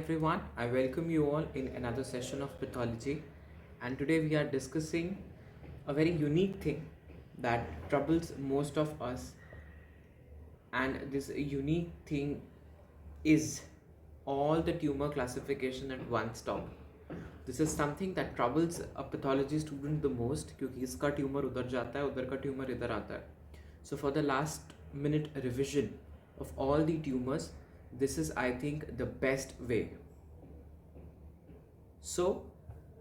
everyone. I welcome you all in another session of pathology. And today we are discussing a very unique thing that troubles most of us. And this unique thing is all the tumor classification at one stop. This is something that troubles a pathology student the most क्योंकि इसका tumour उधर जाता है उधर का tumour इधर आता है. So for the last minute revision of all the tumors, this is I think the best way. So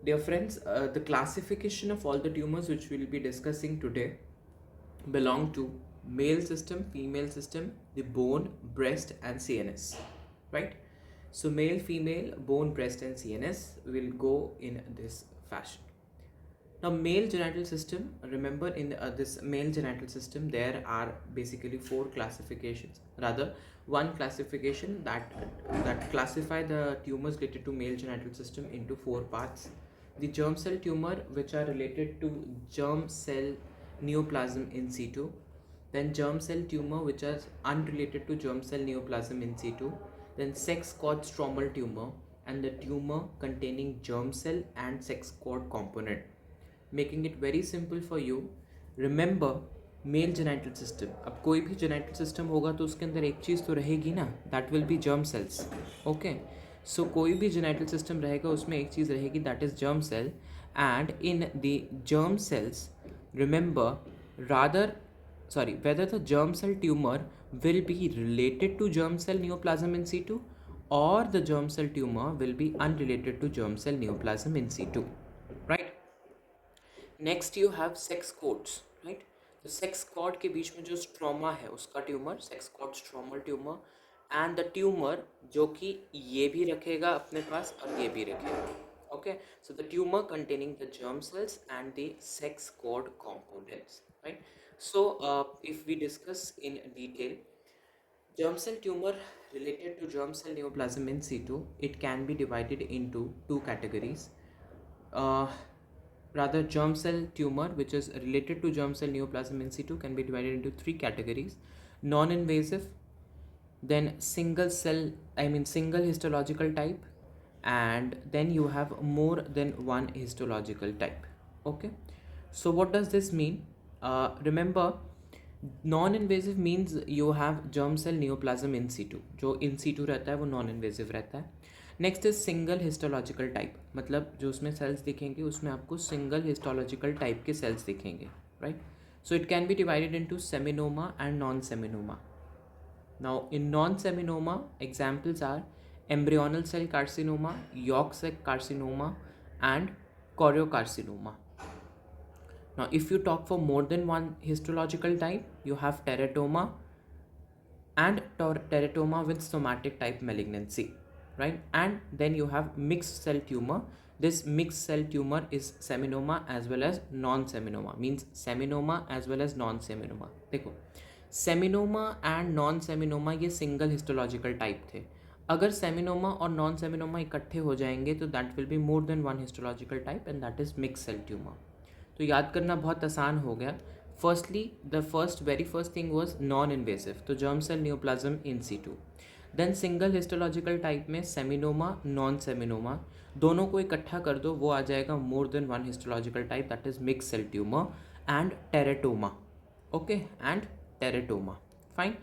dear friends, the classification of all the tumors which we will be discussing today belong to male system, female system, the bone, breast and CNS, right? So male, female, bone, breast and CNS will go in this fashion. Now male genital system, remember in this male genital system there are basically four classifications, rather one classification that classify the tumors related to male genital system into four parts. The germ cell tumor, which are related to germ cell neoplasm in situ, then germ cell tumor which are unrelated to germ cell neoplasm in situ, then sex cord stromal tumor and the tumor containing germ cell and sex cord component. Making it very simple for you, remember mail genital system. अब कोई भी genital system होगा तो उसके अंदर एक चीज़ तो रहेगी ना, that will be germ cells. Okay, so कोई भी जेनाइटल सिस्टम रहेगा उसमें एक चीज़ रहेगी, that is germ cell. And in the germ cells remember whether the germ cell tumor will be related to germ cell neoplasm in situ or the germ cell tumor will be unrelated to germ cell neoplasm in situ, right? Next you have sex cords, right? तो sex cord के बीच में जो stroma है उसका tumour, sex cord stromal tumour. And the tumour जो कि ये भी रखेगा अपने पास और ये भी रखेगा. Okay, so the tumour containing the germ cells and the sex cord components, right? So if we discuss in detail, germ cell tumor related to germ cell neoplasm in situ, it can be divided into two categories. Rather, germ cell tumor which is related to germ cell neoplasm in situ can be divided into three categories: non-invasive, then single histological type, and then you have more than one histological type. Okay, so what does this mean? Remember, non-invasive means you have germ cell neoplasm in situ. जो in situ रहता है वो non-invasive रहता है. Next is single histological type, मतलब जो उसमें cells दिखेंगे उसमें आपको सिंगल हिस्टोलॉजिकल टाइप के सेल्स दिखेंगे, right? So it can be divided into seminoma and non seminoma. Now in non seminoma examples are embryonal cell carcinoma, yolk cell carcinoma and choriocarcinoma. Now if you talk for more than one histological type, you have teratoma and teratoma with somatic type malignancy, right? And then you have mixed cell tumor. This mixed cell tumor is seminoma as well as non-seminoma, means seminoma as well as non-seminoma. देखो, seminoma and non-seminoma ये single histological type थे. अगर seminoma और non seminoma इकट्ठे हो जाएंगे तो that will be more than one histological type and that is mix cell tumour. तो याद करना बहुत आसान हो गया. Firstly the very first thing was non invasive, तो germ cell neoplasm in situ. Then single histological type में seminoma, non seminoma, दोनों को इकट्ठा कर दो वो आ जाएगा more than one histological type, that is mix cell tumour and teratoma. Okay, and teratoma, fine.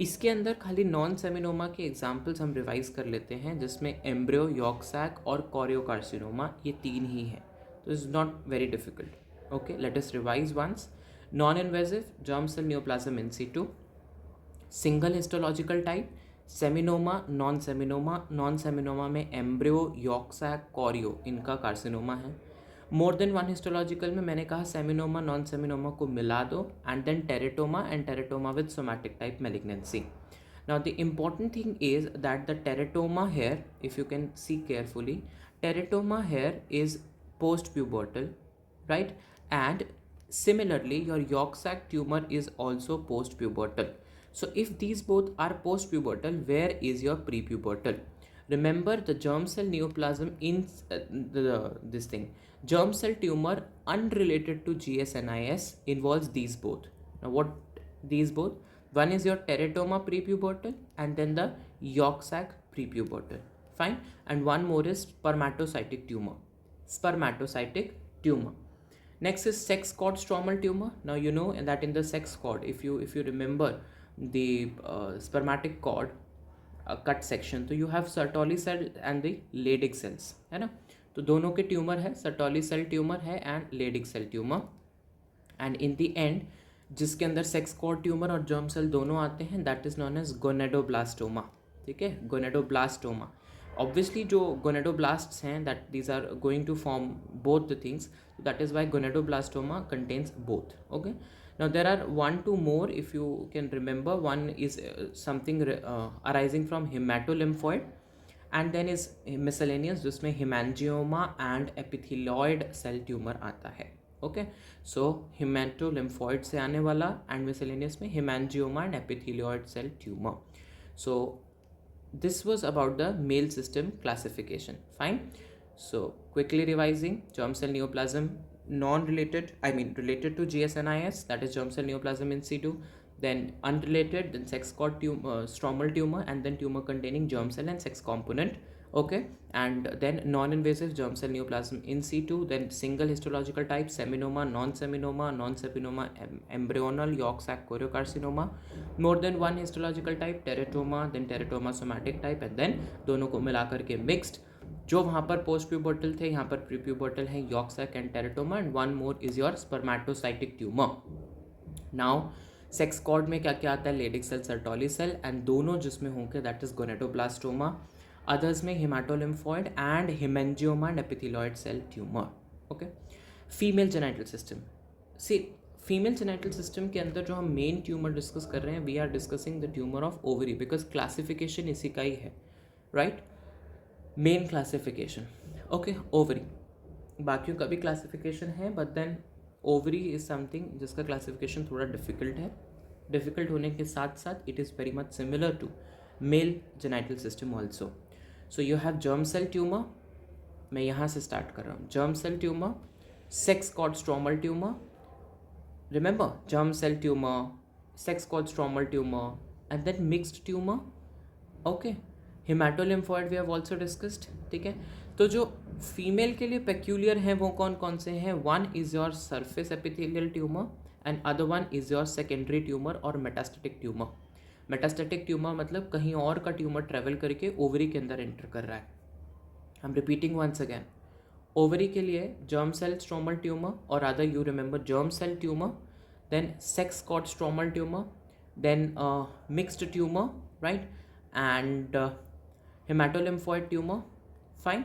इसके अंदर खाली नॉन सेमिनोमा के एग्जाम्पल्स हम रिवाइज कर लेते हैं, जिसमें एम्ब्रियो, यॉर्क सैक और कोरियोकार्सिनोमा, ये तीन ही हैं, तो it's not very difficult. Okay, let us revise once. Non-invasive, germ cell neoplasm in situ. Single histological type, seminoma, non-seminoma. Non-seminoma में embryo, yolk sac, choreo, इनका कार्सिनोमा है. मोर देन वन हिस्टोलॉजिकल में मैंने कहा सेमिनोमा, नॉन सेमिनोमा को मिला दो, and then teratoma and teratoma with somatic type malignancy. Now the important thing is that the teratoma here, if you can see carefully, teratoma here is post-pubertal, right? And similarly your yolk sac tumor is also post-pubertal. So if these both are post-pubertal, where is your prepubertal? Remember, the germ cell neoplasm in this thing, germ cell tumor unrelated to GSNIS involves these both. Now what these both? One is your teratoma prepubertal and then the yolk sac prepubertal. fine. And one more is spermatocytic tumor. Spermatocytic tumor. Next is sex cord stromal tumor. Now you know that in the sex cord, if you remember the spermatic cord cut section, तो you have Sertoli cell and the Leydig cells, है ना. तो दोनों के tumour है, Sertoli cell tumour है and Leydig cell tumour. And in the end जिसके अंदर सेक्स कॉर्ड ट्यूमर और जर्म सेल दोनों आते हैं, that is known as gonadoblastoma. ठीक है, गोनेडोब्लास्टोमा. ऑब्वियसली जो गोनेडोब्लास्ट्स हैं, that these are going to form both the things, that is why गोनेडोब्लास्टोमा contains both. Okay. Now there are 1-2 more if you can remember. One is something arising from hematolymphoid, and then is miscellaneous जिसमें hemangioma and epithelioid cell tumor आता है. Okay, so hematolymphoid से आने वाला and miscellaneous में hemangioma and epithelioid cell tumor. So this was about the male system classification. Fine. So quickly revising: germ cell neoplasm, non-related, related to GSNIS, that is germ cell neoplasm in situ, then unrelated, then sex cord tumor, stromal tumor, and then tumor containing germ cell and sex component. Okay. And then non-invasive germ cell neoplasm in situ, then single histological type, seminoma, non-seminoma, embryonal yolk sac choriocarcinoma, more than one histological type, teratoma, then teratoma somatic type, and then दोनों को मिलाकर के mixed. जो वहाँ पर post pubertal थे, यहाँ पर प्री प्यूबर्टल है, yolk sac and teratoma, and one more is your spermatocytic tumour. Now sex cord में क्या क्या आता है? Leydig cell, Sertoli cell, and दोनों जिसमें होंगे दैट इज गोनेडोब्लास्टोमा. अदर्स में haematolymphoid and haemangioma and epithelioid cell tumour. Okay. Female genital system. See, female genital system के अंदर जो हम मेन ट्यूमर डिस्कस कर रहे हैं, we are discussing the tumour of ovary, because classification इसी का ही है, right. Main classification. Okay, ovary. बाकियों का भी क्लासिफिकेशन है, but then ovary is something जिसका क्लासिफिकेशन थोड़ा डिफिकल्ट है. डिफिकल्ट होने के साथ साथ it is very much similar to male genital system also. So you have germ cell tumour. मैं यहाँ से स्टार्ट कर रहा हूँ. Germ cell tumour, sex cord stromal tumour. Remember, germ cell tumour, sex cord stromal tumour, and then mixed tumour. Okay. Haematolymphoid we have also discussed. ठीक है. तो जो फीमेल के लिए पेक्यूलियर हैं वो कौन कौन से हैं? One is your surface epithelial tumour and other one is your secondary tumour और मेटास्टेटिक ट्यूमर. मेटास्टेटिक ट्यूमर मतलब कहीं और का ट्यूमर ट्रेवल करके ओवरी के अंदर एंटर कर रहा है. I am repeating once again. Ovary के लिए जर्म सेल स्ट्रोमल ट्यूमर, और other you remember germ cell tumour, then sex cord stromal tumour, then mixed tumour, right, and haematolymphoid tumour. Fine.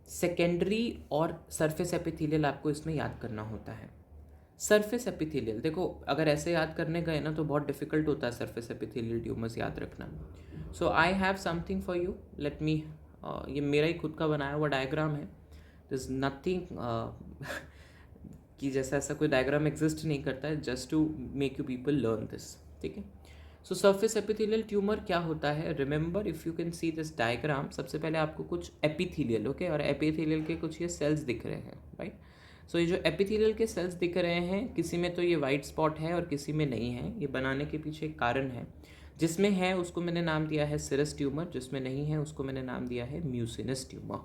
Secondary और surface epithelial आपको इसमें याद करना होता है. सरफेस एपिथेलियल, देखो अगर ऐसे याद करने गए ना तो बहुत डिफिकल्ट होता है सरफेस एपिथेलियल ट्यूमर्स याद रखना. So I have something for you. Let me, ये मेरा ही खुद का बनाया हुआ डायग्राम है. दिस इज नथिंग कि जैसा ऐसा कोई डायग्राम एग्जिस्ट नहीं करता है, just to make you people learn this. ठीक है. सो सरफेस एपिथेलियल ट्यूमर क्या होता है? Remember, if you can see this diagram, सबसे पहले आपको कुछ एपिथेलियल, ओके, और एपिथेलियल के कुछ ये सेल्स दिख रहे हैं, राइट. सो ये जो एपिथेलियल के सेल्स दिख रहे हैं, किसी में तो ये वाइट स्पॉट है और किसी में नहीं है. ये बनाने के पीछे एक कारण है. जिसमें है उसको मैंने नाम दिया है सिरस ट्यूमर, जिसमें नहीं है उसको मैंने नाम दिया है म्यूसिनस ट्यूमर.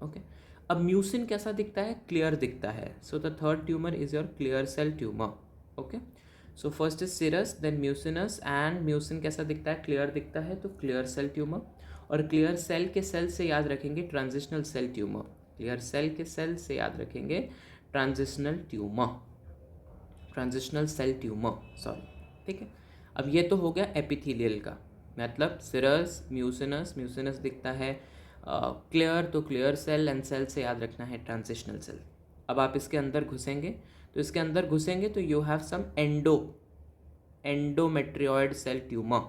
ओके. अब म्यूसिन कैसा दिखता है? क्लियर दिखता है. So the third tumour is your clear cell tumour. Okay. So first is serous, then mucinous, and mucin कैसा दिखता है? क्लियर दिखता है, तो क्लियर सेल ट्यूमर. और क्लियर सेल के सेल से याद रखेंगे transitional cell tumour. Clear cell के सेल से याद रखेंगे transitional tumour, transitional cell tumour, sorry. ठीक है. अब ये तो हो गया एपिथेलियल का, मतलब सिरस, म्यूसिनस, म्यूसिनस दिखता है क्लियर, तो क्लियर सेल, एंड सेल से याद रखना है ट्रांजिशनल सेल. अब आप इसके अंदर घुसेंगे, तो इसके अंदर घुसेंगे तो you have some endometrioid cell tumour.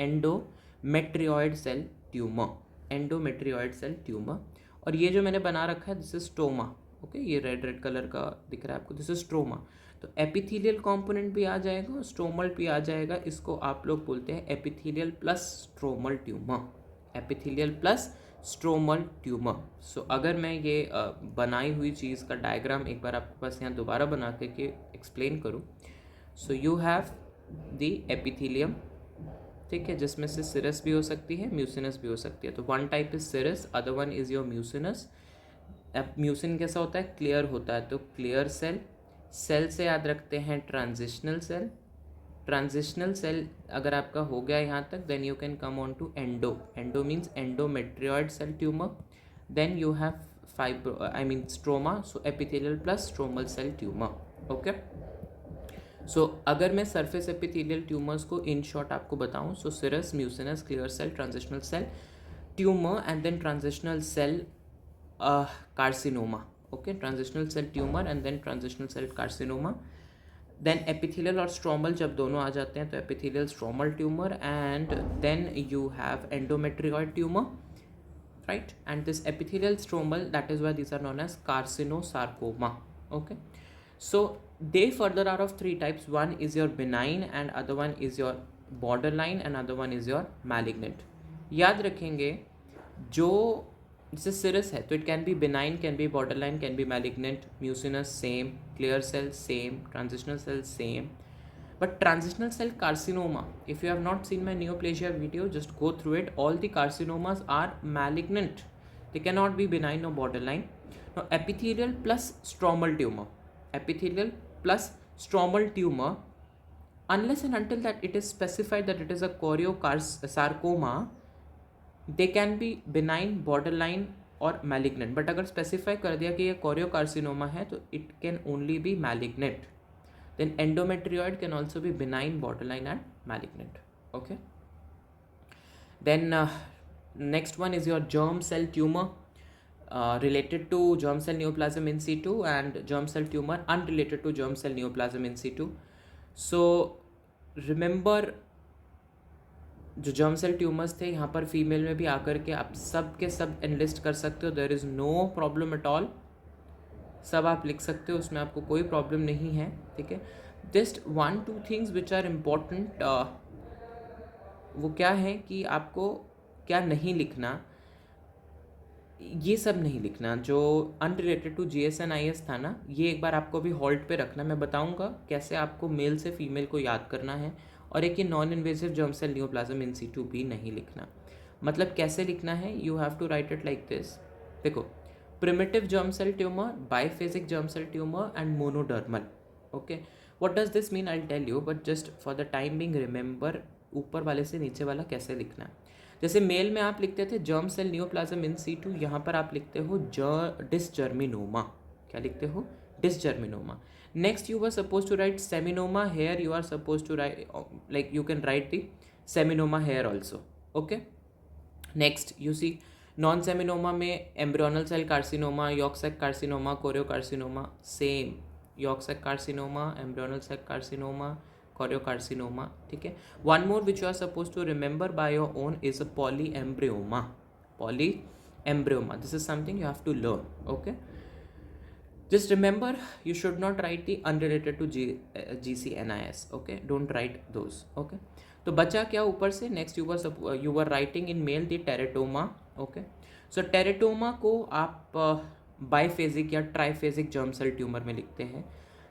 Endometrioid cell tumour, endometrioid cell tumour. और ये जो मैंने बना रखा है दिस इज स्ट्रोमा. ओके, ये रेड कलर का दिख रहा है आपको, दिस इज स्ट्रोमा. तो एपिथेलियल कंपोनेंट भी आ जाएगा और स्ट्रोमल भी आ जाएगा. इसको आप लोग बोलते हैं epithelial plus stromal tumour. Epithelial plus stromal tumour. So अगर मैं ये बनाई हुई चीज़ का डायग्राम एक बार आपके पास यहाँ दोबारा बना के एक्सप्लेन करूँ, सो यू हैव द एपिथेलियम, ठीक है, जिसमें से सिरस भी हो सकती है, म्यूसिनस भी हो सकती है। तो one type is serous, other one is your mucinous. अब म्यूसिन कैसा होता है, क्लियर होता है, तो क्लियर सेल। सेल से याद रखते हैं ट्रांजिशनल सेल। ट्रांजिशनल सेल अगर आपका हो गया यहाँ तक, then you can come on to endo. Endo means endometrioid cell tumour. Then you have stroma, so epithelial plus stromal cell tumour. Okay, so अगर मैं सरफेस एपिथेलियल ट्यूमर्स को इन short आपको बताऊं, so serous, mucinous, clear cell, transitional cell tumour and then transitional cell carcinoma. Okay, transitional cell tumor and then transitional cell carcinoma. Then epithelial और stromal जब दोनों आ जाते हैं तो epithelial stromal tumor, and then you have endometrioid tumor, right? And this epithelial stromal, that is why these are known as carcinosarcoma. Okay, so they further are of three types. One is your benign and other one is your borderline and other one is your malignant. याद रखेंगे, जो जैसे serous है तो it can be benign, can be borderline, can be malignant, mucinous same, clear cell same, transitional cell same, but transitional cell carcinoma, if you have not seen my neoplasia video, just go through it. All the carcinomas are malignant, they can not be benign और borderline. Now epithelial plus stromal tumor, epithelial plus stromal tumor, unless and until that it is specified that it is a choriosarcoma, they can be benign, borderline और malignant. But अगर specify कर दिया कि ये choriocarcinoma है तो it can only be malignant. Then endometrioid can also be benign, borderline and malignant. Okay, then next one is your germ cell tumour related to germ cell neoplasm in situ and germ cell tumor unrelated to germ cell neoplasm in situ. So remember, जो germ cell tumours थे यहाँ पर female में भी आकर के आप सब के सब एनलिस्ट कर सकते हो. There is no problem at all, सब आप लिख सकते हो, उसमें आपको कोई प्रॉब्लम नहीं है. ठीक है, just 1-2 things which are important, वो क्या है कि आपको क्या नहीं लिखना, ये सब नहीं लिखना. जो अनरिलेटेड टू GSNIS था ना, ये एक बार आपको भी हॉल्ट पे रखना. मैं बताऊंगा कैसे आपको मेल से फीमेल को याद करना है. और एक ये non invasive germ cell neoplasm in situ भी नहीं लिखना. मतलब कैसे लिखना है, you have to write it like this. देखो, primitive germ cell tumour, biphasic germ cell tumour and monodermal. Okay, what does this mean, I will tell you, but just for the time being remember ऊपर वाले से नीचे वाला कैसे लिखना है. जैसे मेल में आप लिखते थे germ cell neoplasm in situ, यहाँ पर आप लिखते हो डिसजर्मिनोमा. क्या लिखते हो, dysgerminoma. Next you were supposed to write seminoma. Here you are supposed to write, like you can write the seminoma here also. Okay, next you see non-seminoma में embryonal cell carcinoma, yolk sac carcinoma, choriocarcinoma, same. yolk sac carcinoma, embryonal cell carcinoma, choriocarcinoma. ठीक है, one more which you are supposed to remember by your own is a polyembryoma. Polyembryoma, this is something you have to learn. Okay, just remember, you should not write the unrelated to GCNIS. Okay, don't write those. Okay, तो बचा क्या ऊपर से. Next you were writing in male the teratoma. Okay, so teratoma को आप बाइफेजिक या triphasic germ cell tumour में लिखते हैं,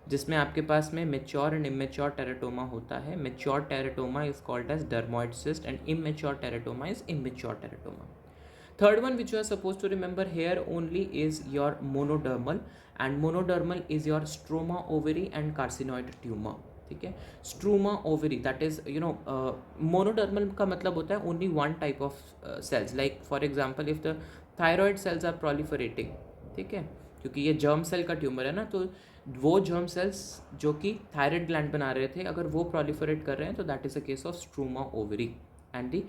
जिसमें आपके पास में मेच्योर एंड इमेच्योर टेराटोमा होता है. Mature teratoma is called as dermoid cyst and immature teratoma is immature teratoma. Third one which you are supposed to remember here only is your monodermal, and monodermal is your stroma ovary and carcinoid tumor. ठीक है, stroma ovary, that is monodermal का मतलब होता है only one type of cells. Like for example, if the thyroid cells are proliferating, ठीक है, क्योंकि ये germ cell का ट्यूमर है ना, तो वो germ cells जो कि thyroid gland बना रहे थे, अगर वो proliferate कर रहे हैं तो that is a case of stroma ovary. And the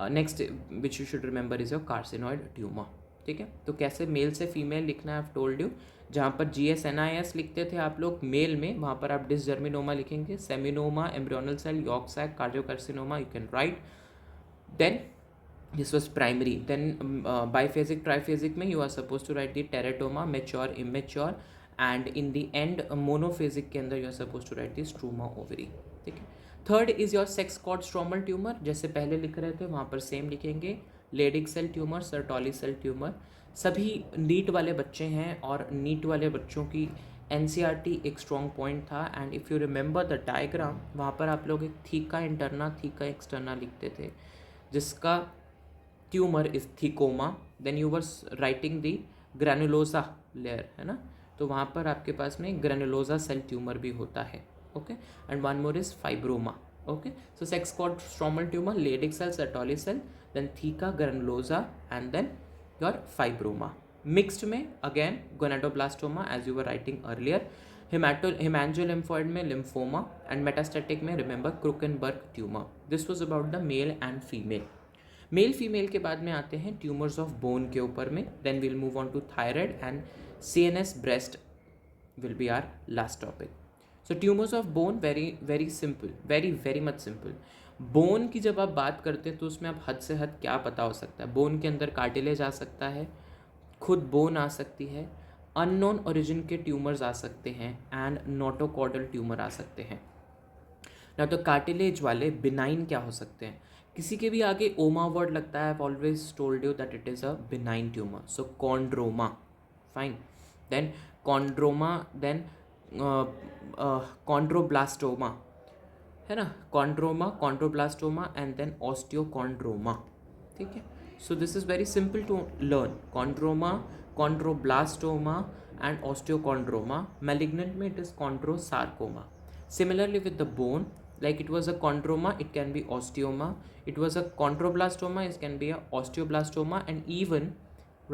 next which you should remember is your carcinoid tumour. ठीक है, तो कैसे मेल से फीमेल लिखना है, आई टोल्ड यू. जहाँ पर GSNIS लिखते थे आप लोग मेल में, वहाँ पर आप डिसजर्मिनोमा लिखेंगे. Seminoma, embryonal cell, yolk sac, choriocarcinoma, you can write. Then this was primary. Then biphasic triphasic में you are suppose to write the teratoma, mature, immature, and in the end monophasic के अंदर you are suppose to write the stroma ovary. ठीक है, third is your sex cord stromal tumour, जैसे पहले लिख रहे थे वहाँ पर सेम लिखेंगे. Leydig cell tumour, Sertoli cell tumour. सभी नीट वाले बच्चे हैं और नीट वाले बच्चों की NCERT एक स्ट्रॉन्ग पॉइंट था. And if you remember the diagram, वहाँ पर आप लोग एक थीका इंटरना थीका एक्सटर्ना लिखते थे, जिसका tumour is thecoma. Then you were writing the granulosa layer, है ना. तो वहाँ पर आपके पास में ग्रैनुलोसा सेल ट्यूमर भी होता है. Okay. And one more is fibroma. Okay. So sex cord stromal tumour, Leydig cell, Sertoli cell, then theca, granulosa, and then your fibroma. Mixed में again gonadoblastoma as you were writing earlier. Haemangiolymphoid में lymphoma, and metastatic में remember Krukenberg tumour. This was about the male and female. Male female के बाद में आते हैं tumours of bone के ऊपर में. Then will move on to thyroid and CNS breast will be our last topic. So tumours of bone very very simple, very very much simple. Bone की जब आप बात करते हैं तो उसमें आप हद से हद क्या पता हो सकता है. बोन के अंदर कार्टिलेज आ सकता है, खुद बोन आ सकती है, अननोन ओरिजिन के ट्यूमर्स आ सकते हैं, एंड नोटोकॉर्डल ट्यूमर आ सकते हैं. ना तो कार्टिलेज वाले बिनाइन क्या हो सकते हैं. किसी के भी आगे ओमा वर्ड लगता है, I always told you that it is a benign tumour. So chondroma, fine. Then chondroma, then chondroblastoma, है ना. Chondroma, chondroblastoma, and then osteochondroma. ठीक है. So this is very simple to learn. Chondroma, chondroblastoma, and osteochondroma. Malignant में it is chondrosarcoma. Similarly with the bone, like it was a chondroma, it can be osteoma. It was a chondroblastoma, it can be a osteoblastoma, and even,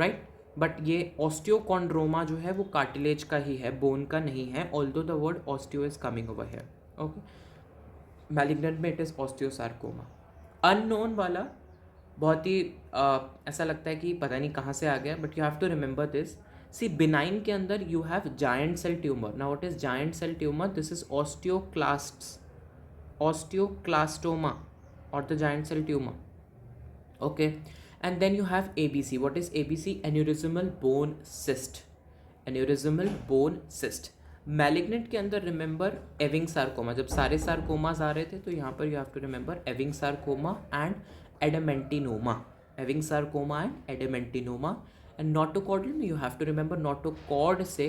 right. But ये osteochondroma जो है वो cartilage का ही है, bone का नहीं है, although the word osteo is coming over here. Okay. Malignant में it is osteosarcoma. Unknown वाला बहुत ही ऐसा लगता है कि पता नहीं कहाँ से आ गया, but you have to remember this. See, benign के अंदर you have giant cell tumor. Now what is giant cell tumor? This is osteoclastoma or the giant cell tumor. Okay. And then you have ABC. What is ABC? Aneurysmal bone cyst. Aneurysmal bone cyst. Malignant के अंदर remember Ewing sarcoma. जब सारे sarcomas आ रहे थे तो यहाँ पर you have to remember Ewing sarcoma and adamantinoma. Ewing sarcoma and adamantinoma. And notochordal में you have to remember notochord से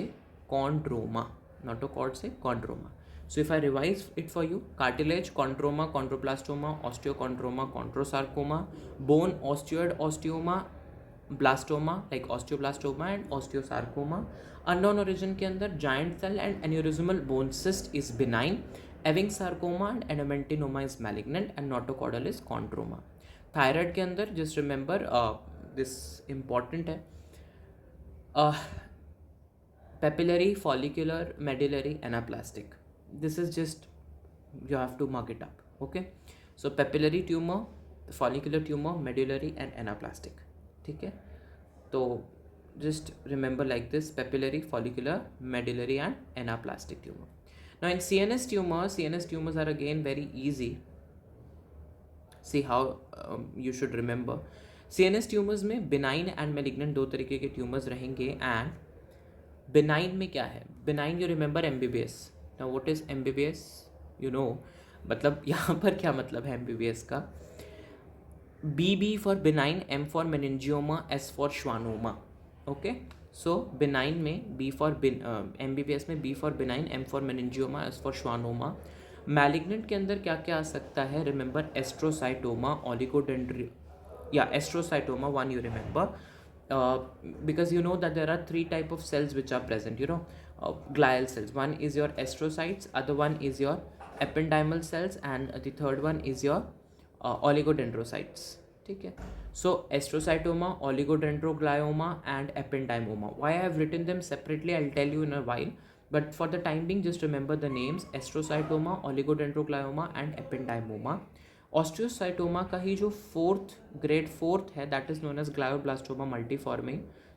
कॉन्ड्रोमा, नोटोकॉर्ड से chondroma. So if I revise it for you, cartilage chondroma, chondroplastoma, osteochondroma, chondrosarcoma, bone osteoid osteoma, blastoma like osteoblastoma and osteosarcoma. Unknown origin के अंदर giant cell and aneurysmal bone cyst is benign. Ewing sarcoma and adamantinoma is malignant, and notochordal is chondroma. Thyroid के अंदर just remember this important है, papillary, follicular, medullary, anaplastic. This is just, you have to mark it up. Okay. So papillary tumor, follicular tumor, medullary, and anaplastic. ठीक है. तो just remember like this: papillary, follicular, medullary, and anaplastic tumor. Now in CNS tumors are again very easy. See how you should remember. CNS tumours में benign and malignant दो तरीके के tumours रहेंगे. And benign में क्या है? Benign you remember MBBS. Now what is MBBS? You know, मतलब यहाँ पर क्या मतलब है MBBS का? BB for benign, M for meningioma, S for schwannoma. Okay. So benign में B फॉर MBBS में B for benign, M for meningioma, S for schwannoma. Malignant के अंदर क्या क्या आ सकता है? Remember astrocytoma, oligodendro, astrocytoma, one you remember, because you know that there are 3 type of cells which are present, glial cells. One is your astrocytes, other one is your ependymal cells, and the third one is your oligodendrocytes. ठीक है. So astrocytoma, oligodendroglioma, and ependymoma. Why I have written them separately I'll tell you in a while, but for the time being just remember the names: astrocytoma, oligodendroglioma, and ependymoma. ऑस्टियोसाइटोमा का ही जो grade fourth है, that is known as glioblastoma multiforme.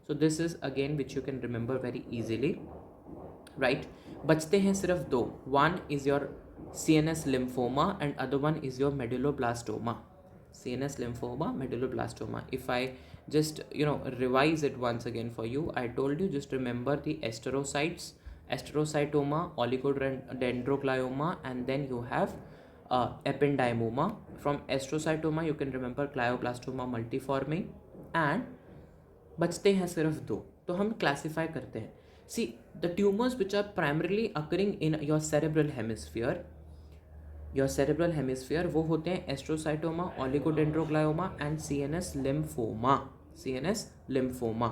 So this is again which you can remember very easily, right. बचते हैं सिर्फ 2. One is your CNS lymphoma and other one is your medulloblastoma. CNS lymphoma, medulloblastoma. If I just revise it once again for you, I told you just remember the astrocytes, astrocytoma, oligodendroglioma, and then you have ependymoma. From astrocytoma you can remember glioblastoma multiforme, and बचते हैं सिर्फ 2. तो हम classify करते हैं. See, the tumors which are primarily occurring in your cerebral hemisphere वो होते हैं astrocytoma, oligodendroglioma and CNS lymphoma,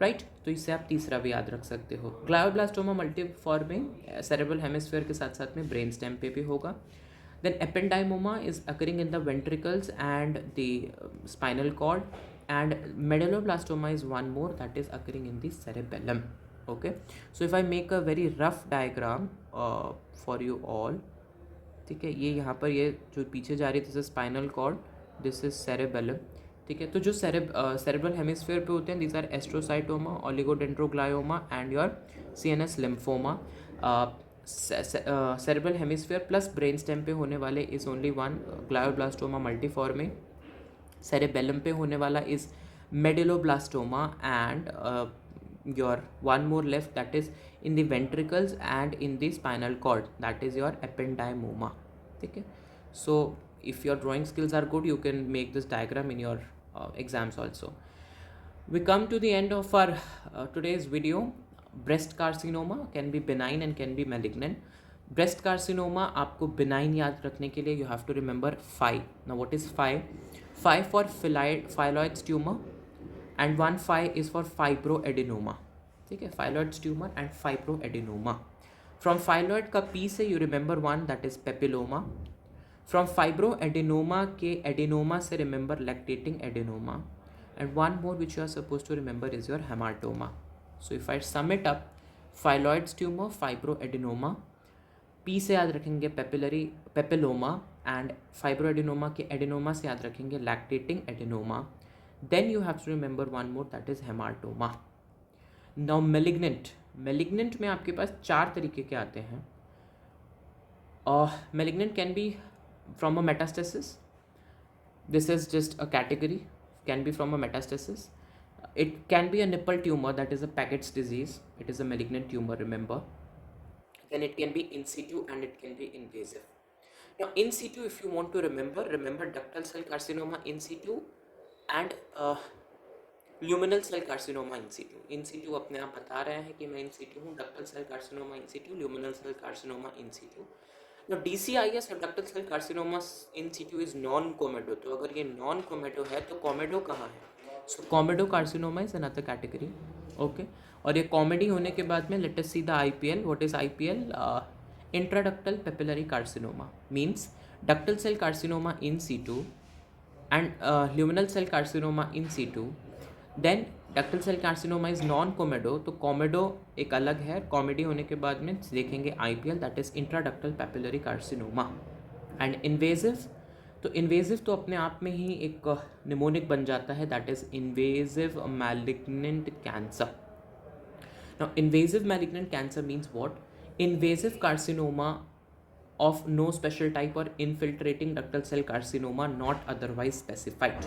right. तो इससे आप तीसरा भी याद रख सकते हो। ग्लायोब्लास्टोमा मल्टीफॉर्मिंग सेरेब्रल हेमिस्फीयर के साथ साथ में ब्रेन स्टेम पे भी होगा। Then ependymoma is occurring in the ventricles and the spinal cord, and medulloblastoma is one more that is occurring in the cerebellum. Okay, so if I make a very rough diagram for you all, ठीक है, ये यहाँ पर ये जो पीछे जा रही है this is spinal cord, this is cerebellum, ठीक है। तो जो सेरेब्रल हेमिस्फीयर पे होते हैं these are astrocytoma, oligodendroglioma and your CNS lymphoma. Cerebral hemisphere plus brain stem पे होने वाले is only one, glioblastoma multiforme. Cerebellum पे होने वाला is medulloblastoma and your one more left that is in the ventricles and in the spinal cord, that is your ependymoma. ठीक है, so if your drawing skills are good you can make this diagram in your exams also. We come to the end of our today's video. Breast carcinoma can be benign and can be malignant. Breast carcinoma आपको benign याद रखने के लिए you have to remember phi. Now what is phi? Phi for phylloid tumor and one phi is for fibroadenoma, ठीक है, phyllodes tumour and fibroadenoma. From phylloid का P से you remember one that is papilloma. From fibroadenoma के adenoma से remember lactating adenoma, and one more which you are suppose to remember is your haematoma. So if I sum it up, phyllodes tumour, fibroadenoma, P से याद रखेंगे papilloma, and फाइब्रोएडेनोमा के adenoma से याद रखेंगे lactating adenoma. Then you have to remember one more that is hematoma. Now malignant में आपके पास चार तरीके के आते हैं। Malignant can be from a metastasis. This is just a category, can be from a metastasis. It can be a nipple tumor, that is a Paget's disease. It is a malignant tumor, remember. Then it can be in situ and it can be invasive. Now in situ, if you want to remember ductal cell carcinoma in situ and luminal cell carcinoma in situ. In situ अपने आप बता रहे हैं कि मैं in situ हूँ, ductal cell carcinoma in situ, luminal cell carcinoma in situ. जो DCIS और ductal cell carcinoma in situ is non comedo. तो अगर ये नॉन कोमेडो है तो कॉमेडो कहाँ है? So comedo carcinoma is another category, okay. और ये कॉमेडी होने के बाद में let us see the IPL. What is IPL? Intraductal papillary carcinoma means ductal cell carcinoma in situ and luminal cell carcinoma in situ. Then ductal cell carcinoma is non-comedo. तो comedo एक अलग है, comedy होने के बाद में देखेंगे IPL, that is intraductal papillary carcinoma. And invasive, तो invasive तो अपने आप में ही एक निमोनिक बन जाता है, that is invasive malignant cancer. Now invasive malignant cancer means what? Invasive carcinoma of no special type or infiltrating ductal cell carcinoma not otherwise specified.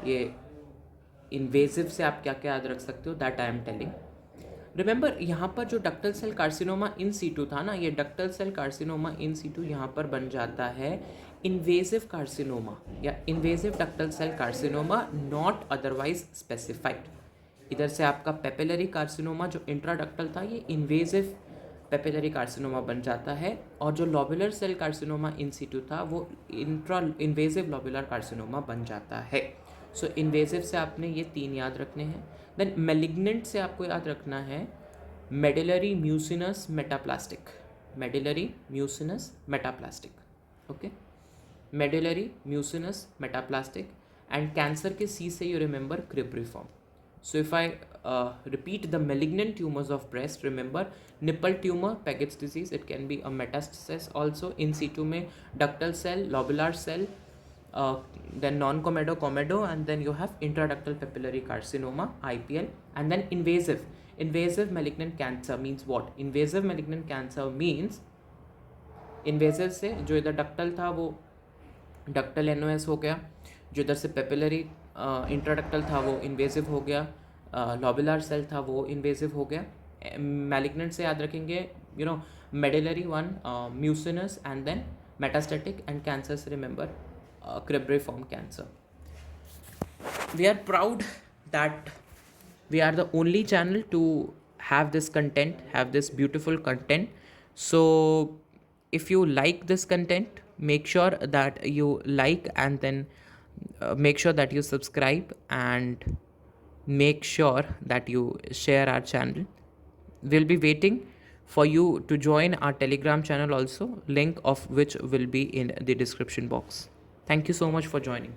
ये invasive से आप क्या क्या याद रख सकते हो, that I am telling. Remember यहाँ पर जो ductal cell carcinoma in situ था ना, ये ductal cell carcinoma in situ यहाँ पर बन जाता है invasive carcinoma या invasive ductal cell carcinoma not otherwise specified. इधर से आपका पेपिलरी कार्सिनोमा जो इंट्राडक्टल था ये invasive पेपिलरी कार्सिनोमा बन जाता है, और जो lobular cell carcinoma in situ था वो इन्वेजिव लॉबुलर कार्सिनोमा बन जाता है। सो इन्वेजिव से आपने ये तीन याद रखने हैं। देन मेलिग्नेंट से आपको याद रखना है medullary mucinous metaplastic, medullary mucinous metaplastic, okay, medullary mucinous metaplastic. And cancer के C से you remember cribriform. So if I repeat the malignant tumors of breast, remember nipple tumor, Paget's disease, it can be a metastasis also. In situ में ductal cell, lobular cell, then non-comedo, comedo, and then you have intraductal papillary carcinoma, IPL, and then invasive malignant cancer means what? Invasive malignant cancer means invasive से जो इधर ductal था वो ductal NOS हो गया, जो इधर से पेपिलरी इंट्राडक्टल था वो इन्वेजिव हो गया, लॉबुलर सेल था वो इन्वेजिव हो गया. मैलिग्नेंट से याद रखेंगे you know medullary one, mucinous, and then metastatic, and cancer से remember cribriform cancer. We are proud that we are the only channel to have this content, have this beautiful content. So if you like this content, make sure that you like, and then make sure that you subscribe, and make sure that you share our channel. We'll be waiting for you to join our Telegram channel also, link of which will be in the description box. Thank you so much for joining.